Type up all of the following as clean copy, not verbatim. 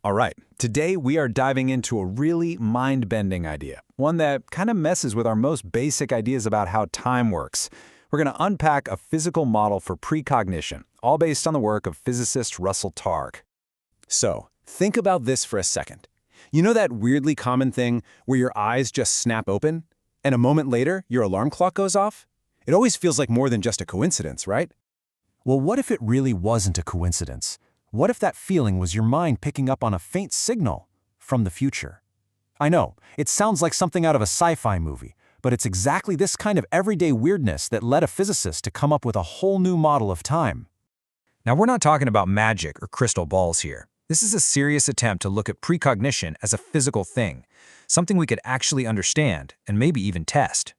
All right, today we are diving into a really mind-bending idea, one that kind of messes with our most basic ideas about how time works. We're going to unpack a physical model for precognition, all based on the work of physicist Russell Targ. So, think about this for a second. You know that weirdly common thing where your eyes just snap open, and a moment later, your alarm clock goes off? It always feels like more than just a coincidence, right? Well, what if it really wasn't a coincidence? What if that feeling was your mind picking up on a faint signal from the future? I know, it sounds like something out of a sci-fi movie, but it's exactly this kind of everyday weirdness that led a physicist to come up with a whole new model of time. Now, we're not talking about magic or crystal balls here. This is a serious attempt to look at precognition as a physical thing, something we could actually understand and maybe even test.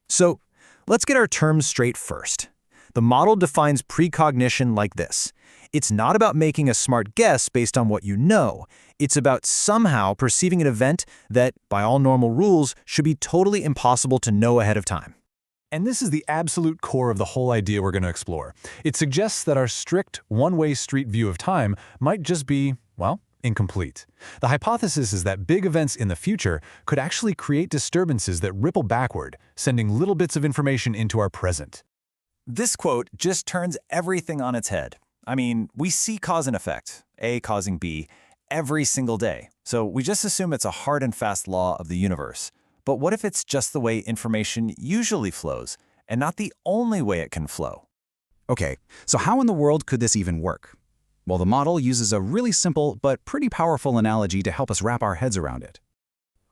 So, let's get our terms straight first. The model defines precognition like this. It's not about making a smart guess based on what you know. It's about somehow perceiving an event that, by all normal rules, should be totally impossible to know ahead of time. And this is the absolute core of the whole idea we're going to explore. It suggests that our strict, one-way street view of time might just be, well, incomplete. The hypothesis is that big events in the future could actually create disturbances that ripple backward, sending little bits of information into our present. This quote just turns everything on its head. I mean, we see cause and effect, A causing B, every single day. So we just assume it's a hard and fast law of the universe. But what if it's just the way information usually flows, and not the only way it can flow? Okay, so how in the world could this even work? Well, the model uses a really simple but pretty powerful analogy to help us wrap our heads around it.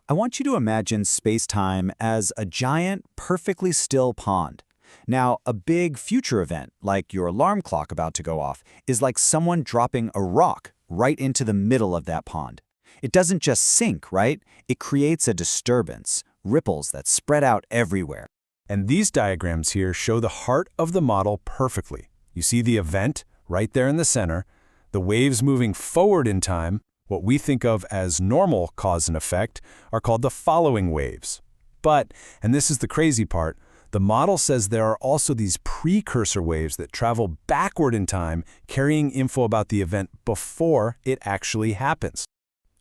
I want you to imagine space-time as a giant, perfectly still pond. Now, a big future event, like your alarm clock about to go off, is like someone dropping a rock right into the middle of that pond. It doesn't just sink, right? It creates a disturbance, ripples that spread out everywhere. And these diagrams here show the heart of the model perfectly. You see the event right there in the center, the waves moving forward in time, what we think of as normal cause and effect, are called the following waves. But, and this is the crazy part, the model says there are also these precursor waves that travel backward in time, carrying info about the event before it actually happens.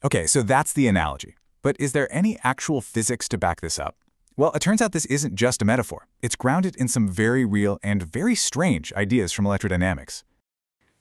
Okay, so that's the analogy. But is there any actual physics to back this up? Well, it turns out this isn't just a metaphor. It's grounded in some very real and very strange ideas from electrodynamics.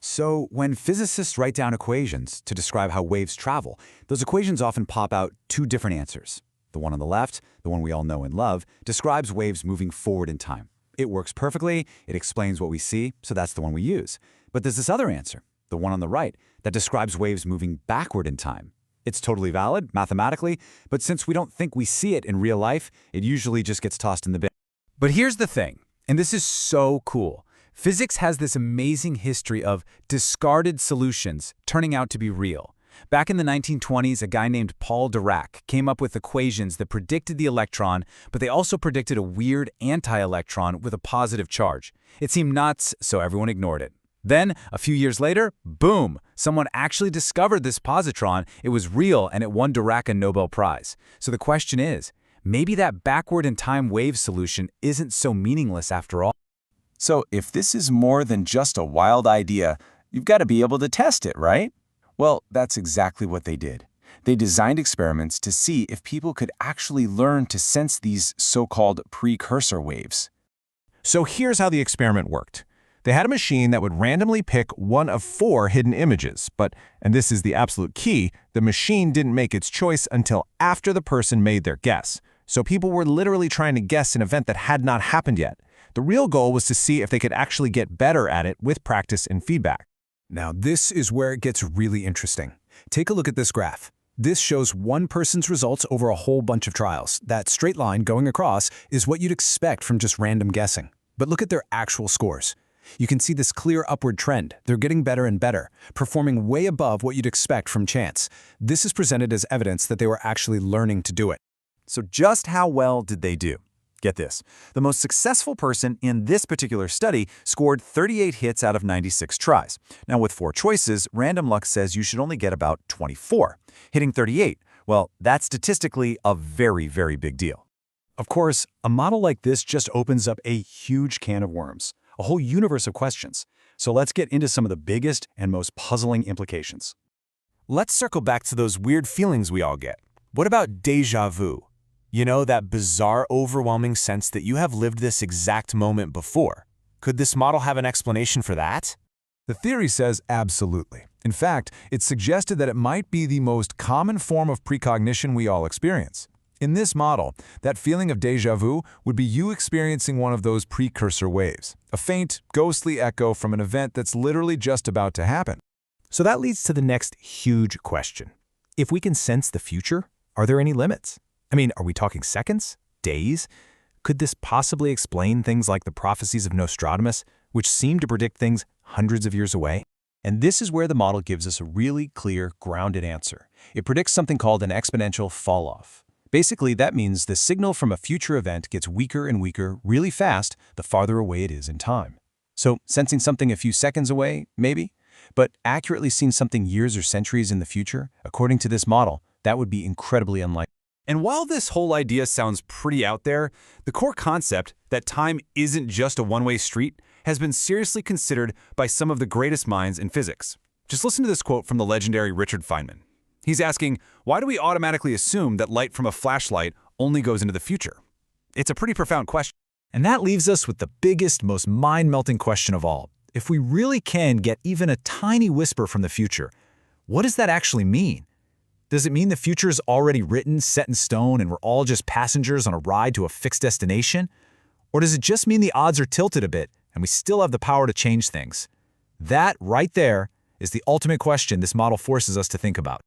So when physicists write down equations to describe how waves travel, those equations often pop out two different answers. The one on the left, the one we all know and love, describes waves moving forward in time. It works perfectly, it explains what we see, so that's the one we use. But there's this other answer, the one on the right, that describes waves moving backward in time. It's totally valid, mathematically, but since we don't think we see it in real life, it usually just gets tossed in the bin. But here's the thing, and this is so cool. Physics has this amazing history of discarded solutions turning out to be real. Back in the 1920s, a guy named Paul Dirac came up with equations that predicted the electron, but they also predicted a weird anti-electron with a positive charge. It seemed nuts, so everyone ignored it. Then, a few years later, boom! Someone actually discovered this positron, it was real, and it won Dirac a Nobel Prize. So the question is, maybe that backward-in-time wave solution isn't so meaningless after all? So if this is more than just a wild idea, you've got to be able to test it, right? Well, that's exactly what they did. They designed experiments to see if people could actually learn to sense these so-called precursor waves. So here's how the experiment worked. They had a machine that would randomly pick one of 4 hidden images, but, and this is the absolute key, the machine didn't make its choice until after the person made their guess. So people were literally trying to guess an event that had not happened yet. The real goal was to see if they could actually get better at it with practice and feedback. Now, this is where it gets really interesting. Take a look at this graph. This shows one person's results over a whole bunch of trials. That straight line going across is what you'd expect from just random guessing. But look at their actual scores. You can see this clear upward trend. They're getting better and better, performing way above what you'd expect from chance. This is presented as evidence that they were actually learning to do it. So just how well did they do? Get this. The most successful person in this particular study scored 38 hits out of 96 tries. Now, with 4 choices, random luck says you should only get about 24. Hitting 38, well, that's statistically a very, very big deal. Of course, a model like this just opens up a huge can of worms, a whole universe of questions. So let's get into some of the biggest and most puzzling implications. Let's circle back to those weird feelings we all get. What about déjà vu? You know, that bizarre, overwhelming sense that you have lived this exact moment before. Could this model have an explanation for that? The theory says absolutely. In fact, it's suggested that it might be the most common form of precognition we all experience. In this model, that feeling of déjà vu would be you experiencing one of those precursor waves, a faint, ghostly echo from an event that's literally just about to happen. So that leads to the next huge question. If we can sense the future, are there any limits? I mean, are we talking seconds? Days? Could this possibly explain things like the prophecies of Nostradamus, which seem to predict things hundreds of years away? And this is where the model gives us a really clear, grounded answer. It predicts something called an exponential fall-off. Basically, that means the signal from a future event gets weaker and weaker really fast the farther away it is in time. So, sensing something a few seconds away, maybe? But accurately seeing something years or centuries in the future, according to this model, that would be incredibly unlikely. And while this whole idea sounds pretty out there, the core concept that time isn't just a one-way street has been seriously considered by some of the greatest minds in physics. Just listen to this quote from the legendary Richard Feynman. He's asking, why do we automatically assume that light from a flashlight only goes into the future? It's a pretty profound question. And that leaves us with the biggest, most mind-melting question of all. If we really can get even a tiny whisper from the future, what does that actually mean? Does it mean the future is already written, set in stone, and we're all just passengers on a ride to a fixed destination? Or does it just mean the odds are tilted a bit and we still have the power to change things? That, right there, is the ultimate question this model forces us to think about.